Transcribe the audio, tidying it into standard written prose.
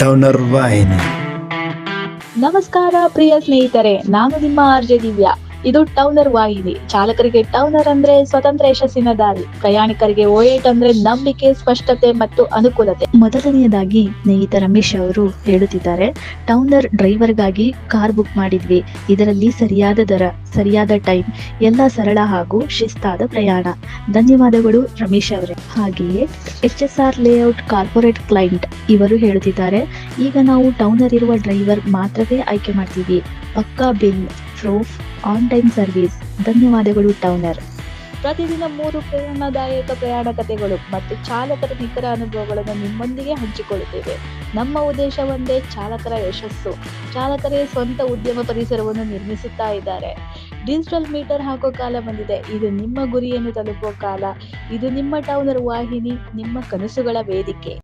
ಟೌನರ್ ವಾಹಿನಿ. ನಮಸ್ಕಾರ ಪ್ರಿಯ ಸ್ನೇಹಿತರೆ, ನಾನು ನಿಮ್ಮ ಆರ್ಜೆ ದಿವ್ಯಾ. ಇದು ಟೌನರ್ ವಾಹಿನಿ. ಚಾಲಕರಿಗೆ ಟೌನರ್ ಅಂದ್ರೆ ಸ್ವತಂತ್ರ ಯಶಸ್ಸಿನ ದಾರಿ, ಪ್ರಯಾಣಿಕರಿಗೆ ಓಯೇಟ್ ಅಂದ್ರೆ ನಂಬಿಕೆ, ಸ್ಪಷ್ಟತೆ ಮತ್ತು ಅನುಕೂಲತೆ. ಮೊದಲನೆಯದಾಗಿ ಸ್ನೇಹಿತ ರಮೇಶ್ ಅವರು ಹೇಳುತ್ತಿದ್ದಾರೆ, ಟೌನರ್ ಡ್ರೈವರ್ಗಾಗಿ ಕಾರ್ ಬುಕ್ ಮಾಡಿದ್ವಿ. ಇದರಲ್ಲಿ ಸರಿಯಾದ ದರ, ಸರಿಯಾದ ಟೈಮ್, ಎಲ್ಲ ಸರಳ ಹಾಗೂ ಶಿಸ್ತಾದ ಪ್ರಯಾಣ. ಧನ್ಯವಾದಗಳು ರಮೇಶ್ ಅವರೇ. ಹಾಗೆಯೇ HSR ಲೇಔಟ್ ಕಾರ್ಪೊರೇಟ್ ಕ್ಲೈಂಟ್ ಇವರು ಹೇಳುತ್ತಿದ್ದಾರೆ, ಈಗ ನಾವು ಟೌನರ್ ಇರುವ ಡ್ರೈವರ್ ಮಾತ್ರವೇ ಆಯ್ಕೆ ಮಾಡ್ತೀವಿ. ಪಕ್ಕಾ bill, proof, on time service. ಧನ್ಯವಾದಗಳು ಟೌನರ್. ಪ್ರತಿದಿನ 3 ಪ್ರೇರಣಾದಾಯಕ ಪ್ರಯಾಣ ಕಥೆಗಳು ಮತ್ತು ಚಾಲಕರ ನಿಖರ ಅನುಭವಗಳನ್ನು ನಿಮ್ಮೊಂದಿಗೆ ಹಂಚಿಕೊಳ್ಳುತ್ತೇವೆ. ನಮ್ಮ ಉದ್ದೇಶ ಒಂದೇ, ಚಾಲಕರ ಯಶಸ್ಸು. ಚಾಲಕರೇ ಸ್ವಂತ ಉದ್ಯಮ ಪರಿಸರವನ್ನು ನಿರ್ಮಿಸುತ್ತಾ ಇದ್ದಾರೆ. ಡಿಜಿಟಲ್ ಮೀಟರ್ ಹಾಕೋ ಕಾಲ ಬಂದಿದೆ. ಇದು ನಿಮ್ಮ ಗುರಿಯನ್ನು ತಲುಪುವ ಕಾಲ. ಇದು ನಿಮ್ಮ ಟೌನರ್ ವಾಹಿನಿ, ನಿಮ್ಮ ಕನಸುಗಳ ವೇದಿಕೆ.